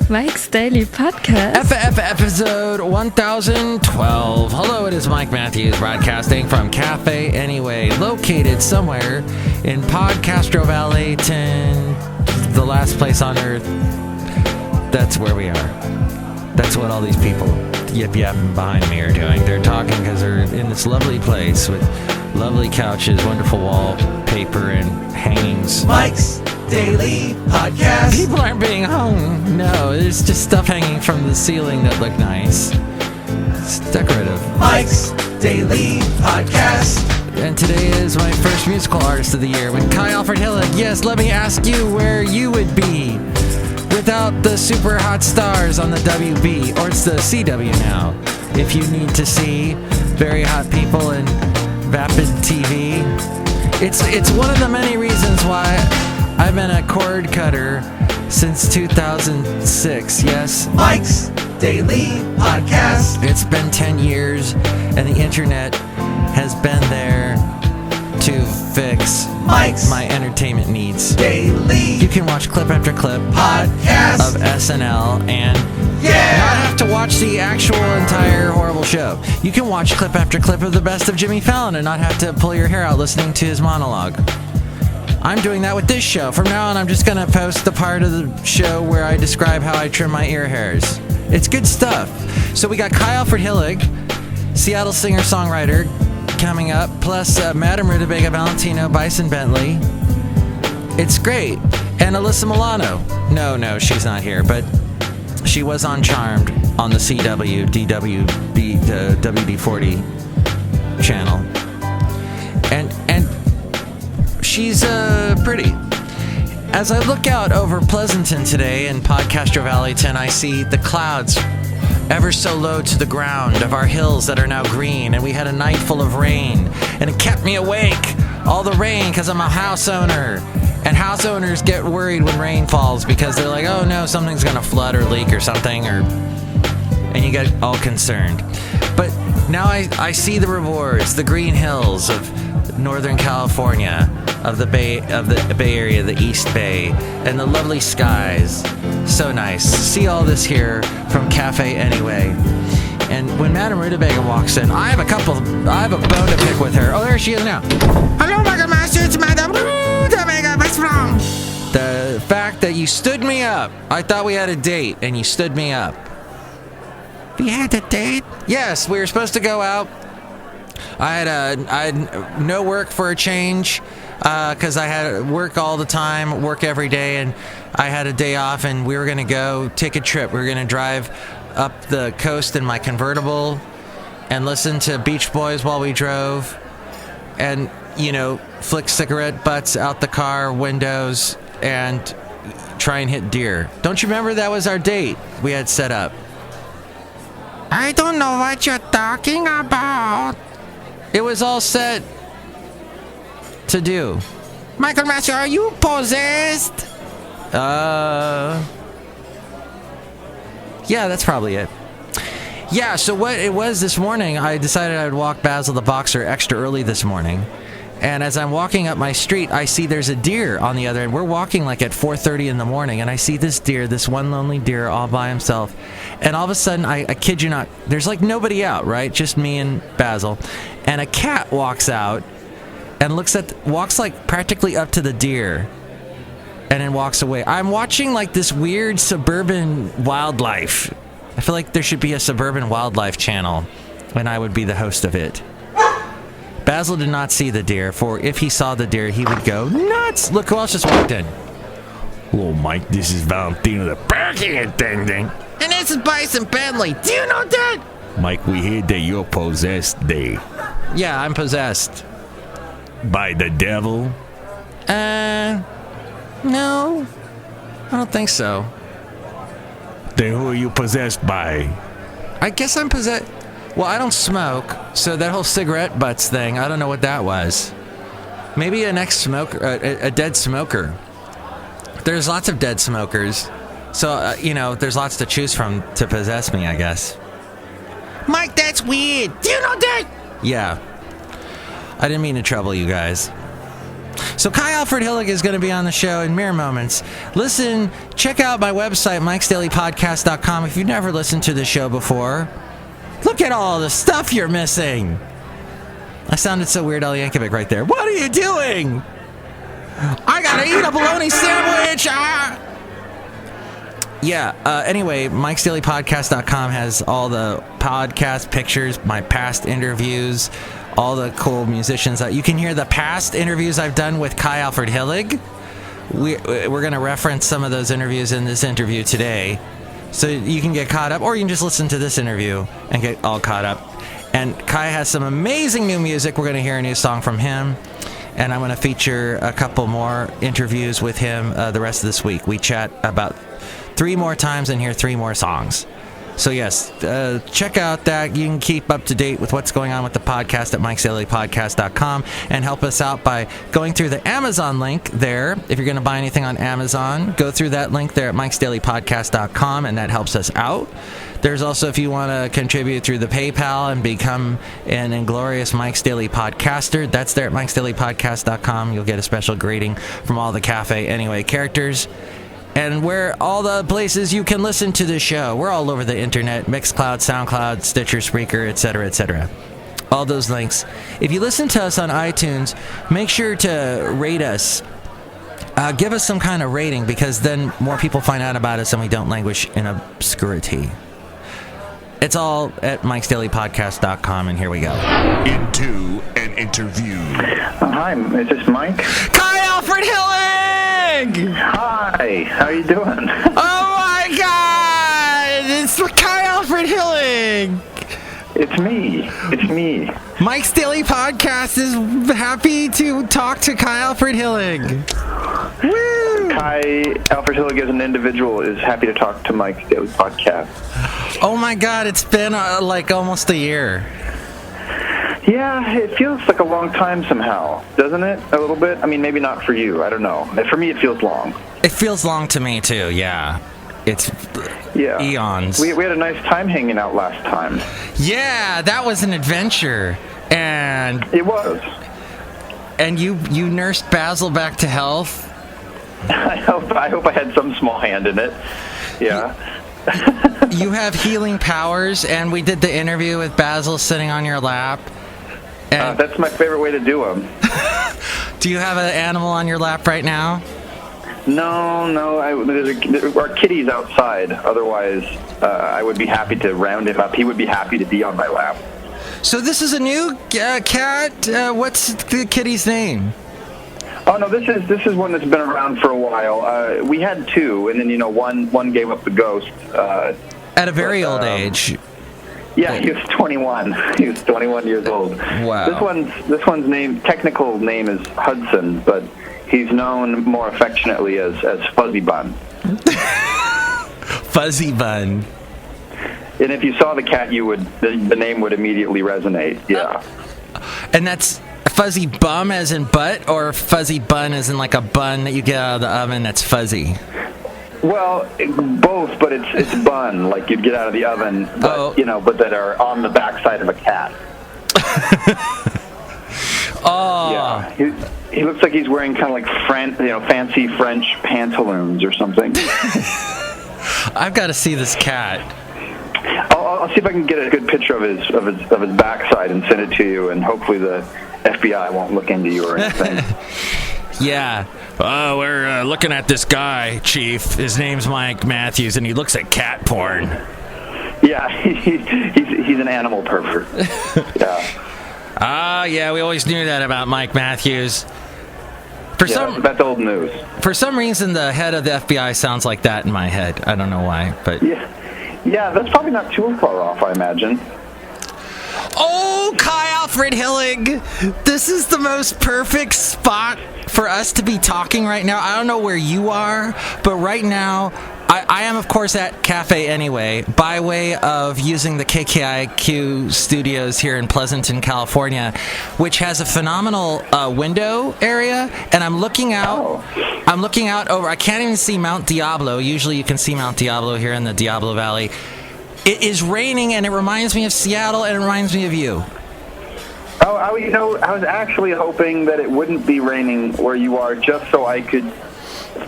Mike's Daily Podcast. Episode 1012. Hello, it is Mike Matthews broadcasting from Cafe Anyway, located somewhere in Podcastro Valley, the last place on earth. That's where we are. That's what all these people yip-yapping behind me are doing. They're talking because they're in this lovely place with lovely couches, wonderful wallpaper, and hangings. Mike's Daily Podcast. People aren't being hung. No, there's just stuff hanging from the ceiling that look nice. It's decorative. Mike's Daily Podcast. And today is my first musical artist of the year with Kye Alfred Hillig. Yes, let me ask you where you would be without the super hot stars on the WB, or it's the CW now. If you need to see very hot people in vapid TV, it's one of the many reasons why I've been a cord cutter since 2006. Yes, Mike's Daily Podcast. It's been 10 years, and the internet has been there to fix Mike's my entertainment needs. Daily. You can watch clip after clip Podcast of SNL and not have to watch the actual entire horrible show. You can watch clip after clip of the best of Jimmy Fallon and not have to pull your hair out listening to his monologue. I'm doing that with this show. From now on, I'm just going to post the part of the show where I describe how I trim my ear hairs. It's good stuff. So we got Kye Alfred Hillig, Seattle singer-songwriter, coming up, plus Madame Rootabega, Valentino, Bison Bentley. It's great. And Alyssa Milano. No, she's not here, but she was on Charmed on the CW, WD40 channel. And she's pretty. As I look out over Pleasanton today in Podcastro Valley 10, I see the clouds ever so low to the ground of our hills that are now green, and we had a night full of rain, and it kept me awake, all the rain, because I'm a house owner, and house owners get worried when rain falls because they're like, oh no, something's gonna flood or leak or something, and you get all concerned. But now I see the rewards, the green hills of Northern California, of the Bay Area, the East Bay, and the lovely skies. So nice. See all this here from Cafe Anyway. And when Madame Rootabega walks in, I have a bone to pick with her. Oh, there she is now. Hello, Michael Master. It's Madame Rootabega. What's wrong? The fact that you stood me up. I thought we had a date, and you stood me up. We had a date? Yes, we were supposed to go out. I had no work for a change because I had work all the time, work every day, and I had a day off, and we were going to go take a trip. We were going to drive up the coast in my convertible and listen to Beach Boys while we drove and, flick cigarette butts out the car windows and try and hit deer. Don't you remember that was our date we had set up? I don't know what you're talking about. It was all set to do. Michael Master, are you possessed? Yeah, that's probably it. Yeah, so what it was this morning, I decided I would walk Basil the Boxer extra early this morning. And as I'm walking up my street, I see there's a deer on the other end. We're walking like at 4:30 in the morning, and I see this deer, this one lonely deer all by himself. And all of a sudden, I kid you not, there's like nobody out, right? Just me and Basil. And a cat walks out and walks like practically up to the deer and then walks away. I'm watching like this weird suburban wildlife. I feel like there should be a suburban wildlife channel, and I would be the host of it. Basil did not see the deer, for if he saw the deer, he would go nuts. Look who else just walked in. Hello, Mike. This is Valentino, the parking attendant. And this is Bison Bentley. Do you know that? Mike, we hear that you're possessed there. Yeah, I'm possessed. By the devil? No. I don't think so. Then who are you possessed by? I guess I'm possessed. Well, I don't smoke, so that whole cigarette butts thing, I don't know what that was. Maybe an ex-smoker, a dead smoker. There's lots of dead smokers, so, there's lots to choose from to possess me, I guess. Mike, that's weird. Do you know that? Yeah. I didn't mean to trouble you guys. So Kye Alfred Hillig is going to be on the show in mere moments. Listen, check out my website, mikesdailypodcast.com. If you've never listened to the show before, look at all the stuff you're missing. I sounded so Weird Al Yankovic right there. What are you doing? I gotta eat a bologna sandwich. Anyway, mikesdailypodcast.com has all the podcast pictures, my past interviews, all the cool musicians. You can hear the past interviews I've done with Kye Alfred Hillig. We're going to reference some of those interviews in this interview today. So you can get caught up, or you can just listen to this interview and get all caught up. And Kye has some amazing new music. We're going to hear a new song from him. And I'm going to feature a couple more interviews with him the rest of this week. We chat about 3 more times and hear 3 more songs. So yes, check out that. You can keep up to date with what's going on with the podcast at mikesdailypodcast.com and help us out by going through the Amazon link there. If you're going to buy anything on Amazon, go through that link there at mikesdailypodcast.com, and that helps us out. There's also, if you want to contribute through the PayPal and become an inglorious Mike's Daily Podcaster, that's there at mikesdailypodcast.com. You'll get a special greeting from all the Cafe Anyway characters. And where all the places you can listen to the show. We're all over the internet. Mixcloud, SoundCloud, Stitcher, Spreaker, etc., etc. All those links. If you listen to us on iTunes, make sure to rate us. Give us some kind of rating, because then more people find out about us and we don't languish in obscurity. It's all at mikesdailypodcast.com, and here we go. Into an interview. Hi, is this Mike? Kye Alfred Hillig! Hi, how are you doing? Oh my God! It's Kye Alfred Hillig! It's me. Mike's Daily Podcast is happy to talk to Kye Alfred Hillig. Woo! Kye Alfred Hillig as an individual is happy to talk to Mike's Daily Podcast. Oh my God, it's been like almost a year. Yeah, it feels like a long time somehow, doesn't it? A little bit? I mean, maybe not for you. I don't know. For me, it feels long. It feels long to me, too, yeah. It's eons. We had a nice time hanging out last time. Yeah, that was an adventure. And it was. And you nursed Basil back to health? I hope I had some small hand in it. Yeah. You have healing powers, and we did the interview with Basil sitting on your lap. And that's my favorite way to do them. Do you have an animal on your lap right now? No. Our kitty's outside. Otherwise, I would be happy to round him up. He would be happy to be on my lap. So this is a new cat. What's the kitty's name? Oh no, this is one that's been around for a while. We had 2, and then one gave up the ghost. At a very old age. Yeah, he was 21. He was 21 years old. Wow. This one's technical name is Hudson, but he's known more affectionately as Fuzzy Bun. Fuzzy Bun. And if you saw the cat, the name would immediately resonate. Yeah. And that's fuzzy bum as in butt, or fuzzy bun as in like a bun that you get out of the oven that's fuzzy? Well, both, but it's bun, like you'd get out of the oven, but but that are on the backside of a cat. Oh. Yeah. He looks like he's wearing kind of like fancy French pantaloons or something. I've got to see this cat. I'll see if I can get a good picture of his backside and send it to you, and hopefully the FBI won't look into you or anything. Yeah. We're looking at this guy, Chief. His name's Mike Matthews, and he looks at cat porn. Yeah, he's an animal pervert. Yeah. Yeah, we always knew that about Mike Matthews. That's old news. For some reason, the head of the FBI sounds like that in my head. I don't know why, but... Yeah, that's probably not too far off, I imagine. Oh, Kye Alfred Hillig! This is the most perfect spot for us to be talking right now. I don't know where you are, but right now, I am, of course, at Cafe Anyway, by way of using the KKIQ studios here in Pleasanton, California, which has a phenomenal window area, and I'm looking out. I'm looking out over. I can't even see Mount Diablo. Usually you can see Mount Diablo here in the Diablo Valley. It is raining, and it reminds me of Seattle, and it reminds me of you. I was actually hoping that it wouldn't be raining where you are, just so I could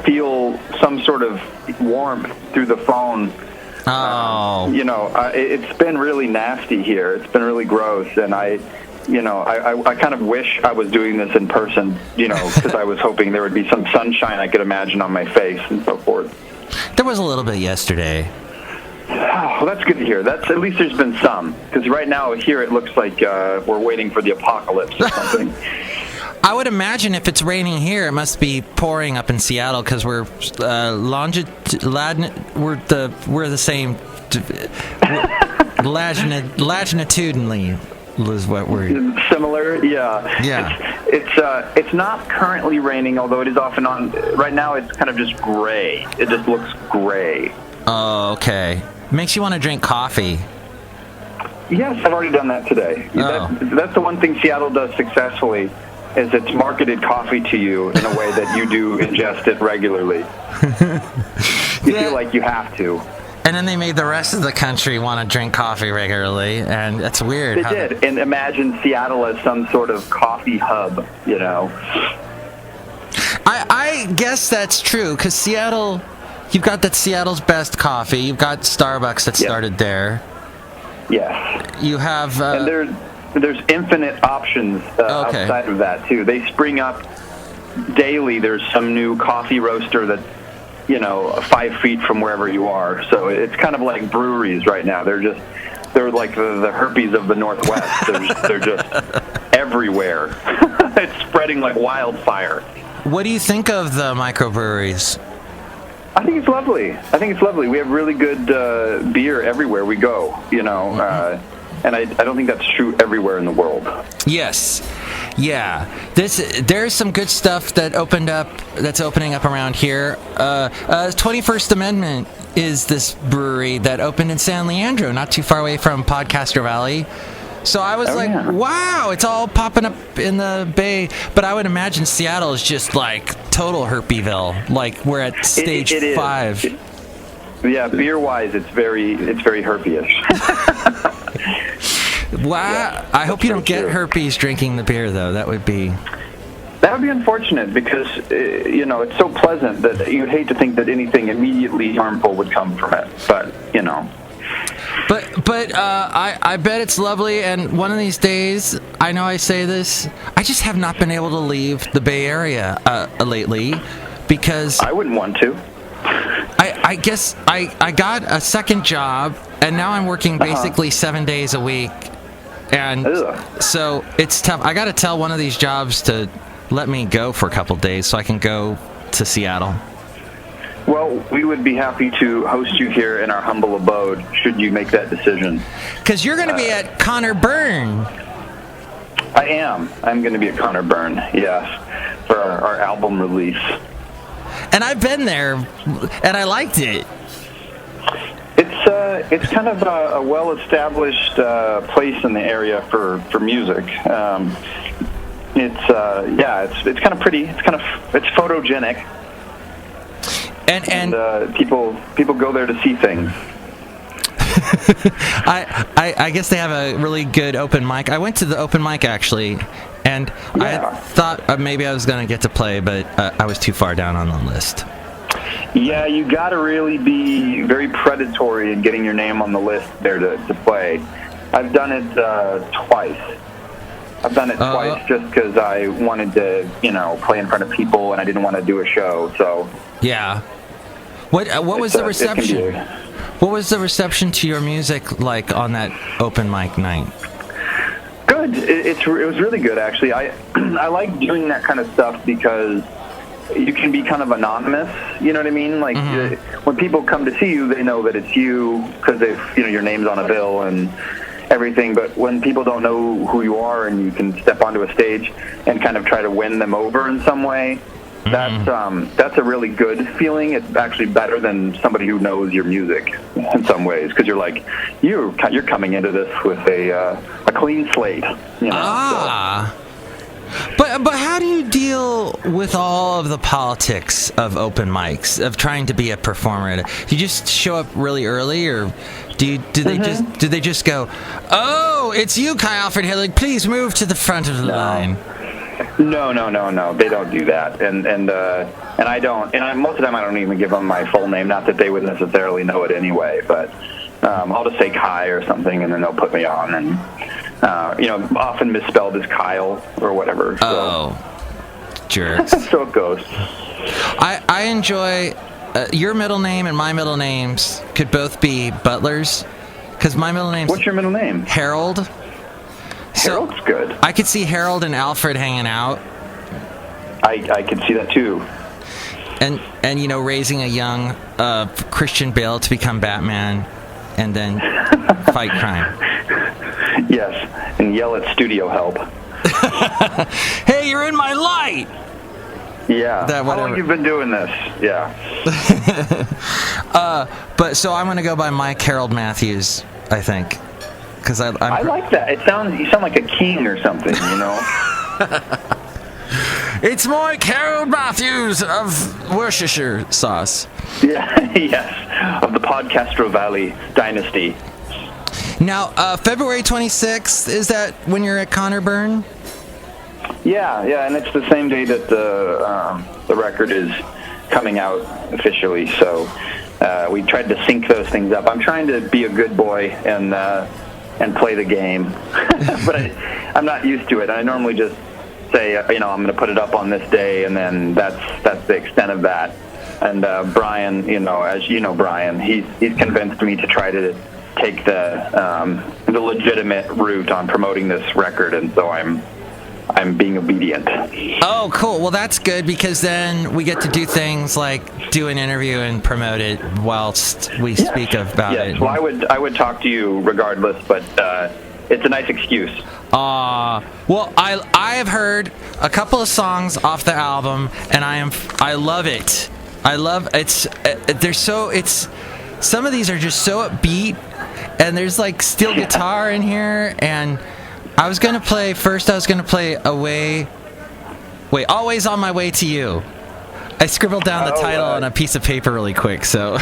feel some sort of warmth through the phone. Oh. It's been really nasty here. It's been really gross, and I kind of wish I was doing this in person, because I was hoping there would be some sunshine I could imagine on my face and so forth. There was a little bit yesterday. Oh, well, that's good to hear. At least there's been some, because right now here it looks like we're waiting for the apocalypse or something. I would imagine if it's raining here, it must be pouring up in Seattle because we're we're the same longitudinally is what we're similar. Yeah. Yeah. It's not currently raining, although it is off and on. Right now, it's kind of just gray. It just looks gray. Oh, okay. Makes you want to drink coffee. Yes, I've already done that today. Oh. That's the one thing Seattle does successfully, is it's marketed coffee to you in a way that you do ingest it regularly. You feel like you have to. And then they made the rest of the country want to drink coffee regularly, and that's weird. They did, and imagine Seattle as some sort of coffee hub, I guess that's true, because Seattle, you've got that Seattle's best coffee. You've got Starbucks that started there. Yes. You have... and there's infinite options outside of that, too. They spring up daily. There's some new coffee roaster that 5 feet from wherever you are. So it's kind of like breweries right now. They're like the herpes of the Northwest. They're just everywhere. It's spreading like wildfire. What do you think of the microbreweries? I think it's lovely. We have really good beer everywhere we go, and I don't think that's true everywhere in the world. Yes. Yeah. There's some good stuff that's opening up around here. 21st Amendment is this brewery that opened in San Leandro, not too far away from Podcaster Valley. So I was wow, it's all popping up in the Bay. But I would imagine Seattle is just like total herpyville. Like we're at stage 5. Yeah, beer-wise, it's very herpyish. Wow. Yeah, I hope you don't get herpes drinking the beer, though. That would be unfortunate, because it's so pleasant that you'd hate to think that anything immediately harmful would come from it. But But I bet it's lovely, and one of these days, I know I say this, I just have not been able to leave the Bay Area lately, because I wouldn't want to. I guess I got a second job, and now I'm working basically 7 days a week, and so it's tough. I got to tell one of these jobs to let me go for a couple days so I can go to Seattle. Well, we would be happy to host you here in our humble abode, should you make that decision. Because you're going to be at Connor Byrne. I am. I'm going to be at Connor Byrne, yes, for our album release. And I've been there, and I liked it. It's kind of a well-established place in the area for music. It's kind of pretty. It's photogenic. And people go there to see things. I guess they have a really good open mic. I went to the open mic, actually, and I thought maybe I was going to get to play, but I was too far down on the list. Yeah, you got to really be very predatory in getting your name on the list there to play. I've done it twice. Twice just because I wanted to, play in front of people, and I didn't want to do a show. So yeah. What was the reception? What was the reception to your music like on that open mic night? Good. It was really good, actually. I like doing that kind of stuff because you can be kind of anonymous. You know what I mean? Like when people come to see you, they know that it's you because your name's on a bill and everything. But when people don't know who you are and you can step onto a stage and kind of try to win them over in some way, that's a really good feeling. It's actually better than somebody who knows your music in some ways, because you're like you're coming into this with a clean slate. So. But how do you deal with all of the politics of open mics, of trying to be a performer? Do you just show up really early, or do they just go, oh, Oh, it's you, Kye Alfred Hillig. Please move to the front of the line. No. They don't do that, and I don't. And most of the time, I don't even give them my full name. Not that they would necessarily know it anyway, but I'll just say Kye or something, and then they'll put me on, and often misspelled as Kyle or whatever. So. Oh, jerks. So it goes. I enjoy your middle name and my middle names could both be Butlers, because my middle name's... What's your middle name? Harold. Harold's good. I could see Harold and Alfred hanging out. I could see that too. And raising a young Christian Bale to become Batman and then fight crime. Yes, and yell at studio help. Hey, you're in my light! Yeah. How long you've been doing this? Yeah. But so I'm gonna go by Mike Harold Matthews, I think, because I like that. You sound like a king or something, you know. It's Mike Harold Matthews of Worcestershire sauce. Yeah. Yes, of the Podcastro Valley dynasty. Now, February 26th, is that when you're at Connerburn? Yeah, and it's the same day that the record is coming out officially. So we tried to sync those things up. I'm trying to be a good boy and play the game, but I'm not used to it. I normally just say, I'm going to put it up on this day, and then that's the extent of that. And Brian, as you know, Brian, he's convinced me to try to take the legitimate route on promoting this record, and so I'm being obedient. Oh, cool. Well, that's good, because then we get to do things like do an interview and promote it whilst we speak about it. Well, I would talk to you regardless, but it's a nice excuse. Well, I have heard a couple of songs off the album, and I love it. I love it's. Some of these are just so upbeat, and there's like steel guitar in here, and I was gonna play Always on My Way to You. I scribbled down the title on a piece of paper really quick, so.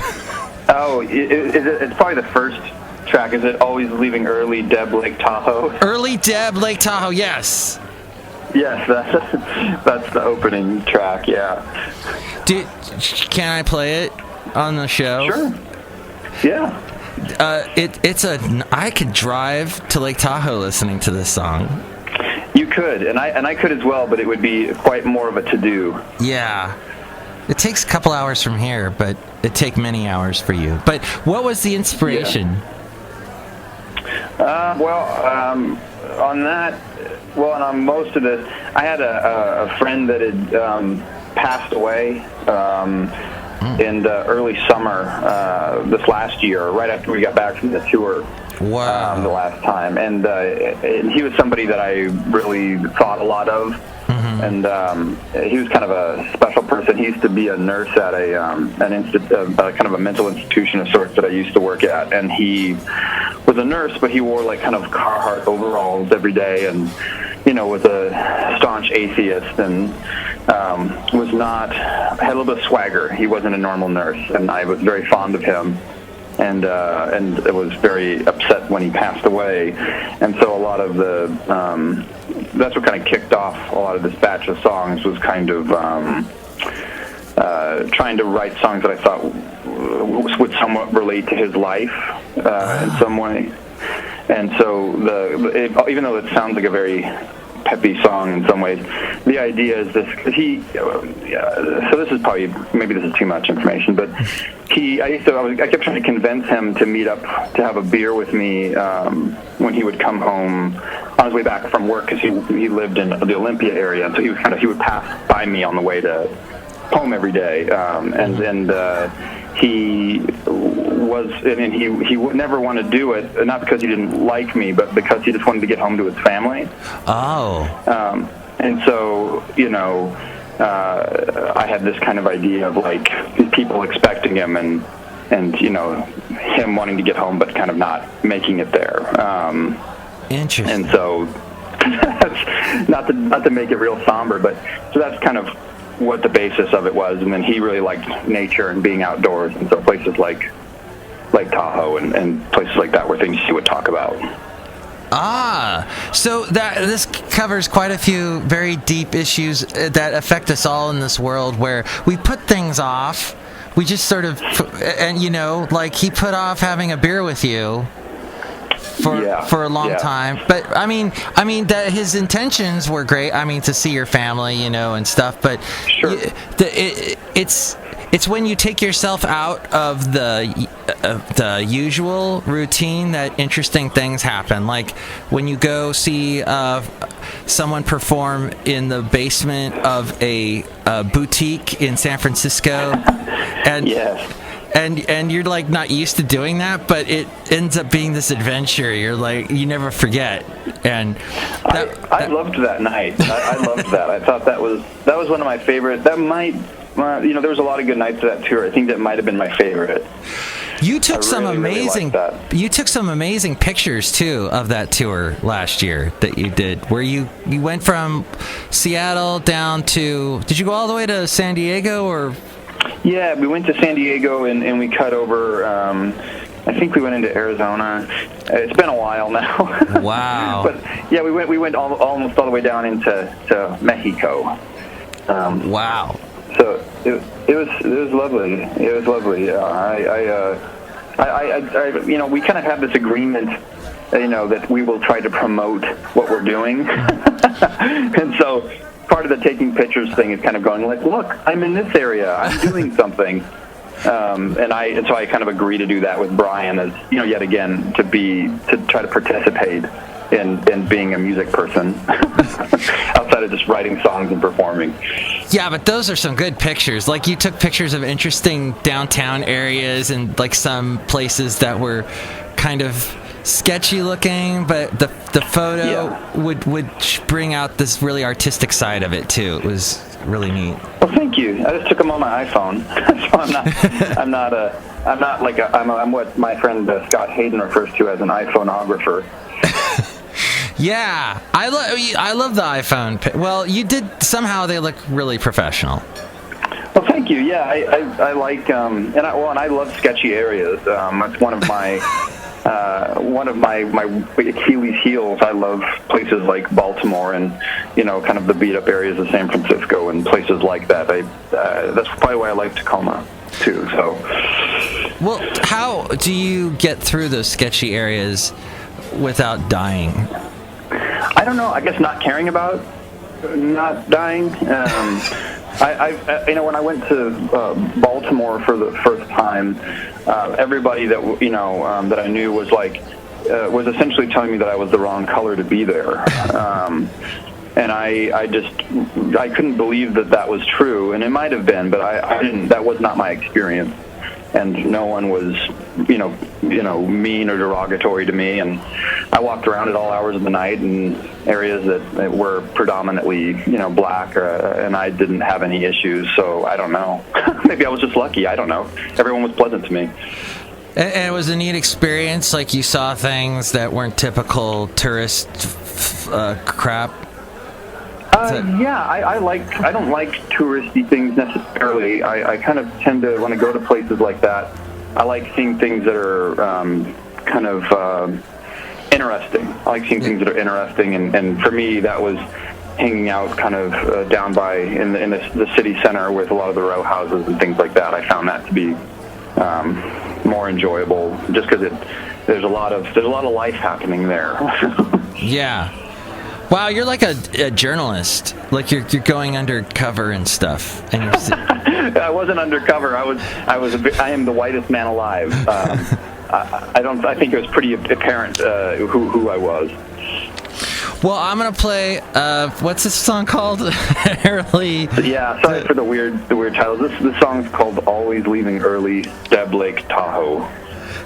It's probably the first track. Is it Always Leaving Early, Deb, Lake Tahoe? Early Deb, Lake Tahoe, yes. Yes, that's the opening track, yeah. Can I play it on the show? Sure. Yeah. I could drive to Lake Tahoe listening to this song. You could, and I could as well, but it would be quite more of a to-do. Yeah. It takes a couple hours from here, but it'd take many hours for you. But what was the inspiration? On most of this, I had a friend that had passed away in the early summer this last year, right after we got back from the tour. Wow. The last time, and he was somebody that I really thought a lot of. Mm-hmm. And he was kind of a special person. He used to be a nurse at kind of a mental institution of sorts that I used to work at. And he was a nurse, but he wore like kind of Carhartt overalls every day, and was a staunch atheist, and had a little bit of swagger. He wasn't a normal nurse, and I was very fond of him. And I was very upset when he passed away, and so a lot of that's what kind of kicked off a lot of this batch of songs, was kind of trying to write songs that I thought would somewhat relate to his life in some way. And so even though it sounds like a very peppy song in some ways, the idea is this. So this is maybe this is too much information, but I kept trying to convince him to meet up to have a beer with me when he would come home on his way back from work, because he lived in the Olympia area, and so he would pass by me on the way to home every day, he would never want to do it, not because he didn't like me, but because he just wanted to get home to his family. Oh. And so, I had this kind of idea of like people expecting him, and him wanting to get home but kind of not making it there. Interesting. And so, that's not to make it real somber, but so that's kind of what the basis of it was. And then he really liked nature and being outdoors, and so places like Tahoe and places like that were things he would talk about. So this covers quite a few very deep issues that affect us all in this world, where we put things off. We just sort of, and like he put off having a beer with you for a long time. But I mean that his intentions were great. I mean, to see your family, and stuff. But Sure. It's when you take yourself out of the usual routine that interesting things happen. Like when you go see someone perform in the basement of a boutique in San Francisco, and Yes. and you're like not used to doing that, but it ends up being this adventure. You're like, you never forget. And I loved that night. I loved that. I thought that was one of my favorite. That might. There was a lot of good nights of that tour. I think that might have been my favorite. You took some really amazing. liked that. You took some amazing pictures too of that tour last year that you did, where you went from Seattle down to. Did you go all the way to San Diego or? Yeah, we went to San Diego and we cut over. I think we went into Arizona. It's been a while now. Wow. But yeah, we went almost all the way down into Mexico. Wow. So it was lovely. It was lovely. We kind of have this agreement, that we will try to promote what we're doing, and so part of the taking pictures thing is kind of going like, look, I'm in this area, I'm doing something, and so I kind of agree to do that with Brian, as yet again to try to participate in being a music person outside of just writing songs and performing. Yeah, but those are some good pictures. Like you took pictures of interesting downtown areas and like some places that were kind of sketchy looking, but the photo would bring out this really artistic side of it too. It was really neat. Well, thank you. I just took them on my iPhone, so I'm what my friend Scott Hayden refers to as an iPhoneographer. Yeah, I love the iPhone. Well, you did somehow. They look really professional. Well, thank you. Yeah, I like and I love sketchy areas. That's one of my Achilles heels. I love places like Baltimore and kind of the beat up areas of San Francisco and places like that. That's probably why I like Tacoma too. So, well, how do you get through those sketchy areas without dying? I don't know. I guess not caring about not dying. When I went to Baltimore for the first time, everybody that that I knew was was essentially telling me that I was the wrong color to be there, and I couldn't believe that was true, and it might have been, but I didn't. That was not my experience. And no one was, mean or derogatory to me. And I walked around at all hours of the night in areas that were predominantly, black, and I didn't have any issues. So I don't know. Maybe I was just lucky. I don't know. Everyone was pleasant to me. And it was a neat experience. Like you saw things that weren't typical tourist crap. Yeah, I don't like touristy things necessarily. I kind of tend to, when I go to places like that, I like seeing things that are kind of interesting. I like seeing things that are interesting, and for me, that was hanging out kind of down by in the city center with a lot of the row houses and things like that. I found that to be more enjoyable, just because there's a lot of life happening there. Yeah. Wow, you're like a journalist. Like you're going undercover and stuff. And I wasn't undercover. I am the whitest man alive. I think it was pretty apparent who I was. Well, I'm gonna play. What's this song called? Yeah, sorry for the weird title. This song's called "Always Leaving Early." Deb Lake Tahoe.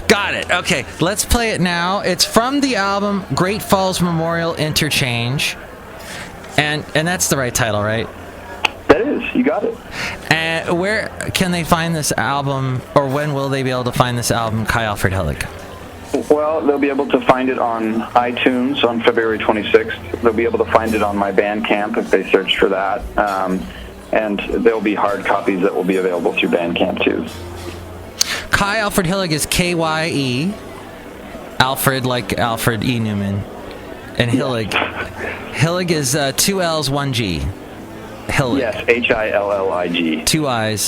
Got it. Okay, let's play it now. It's from the album Great Falls Memorial Interchange, and that's the right title, right? That is. You got it. And where can they find this album, or when will they be able to find this album, Kye Alfred Hillig? Well, they'll be able to find it on iTunes on February 26th. They'll be able to find it on my Bandcamp if they search for that. And there'll be hard copies that will be available through Bandcamp, too. Kye Alfred Hillig is Kye, Alfred like Alfred E. Newman, And Hillig. Hillig is 2 L's, 1 G. Hillig. Yes, Hillig. 2 I's.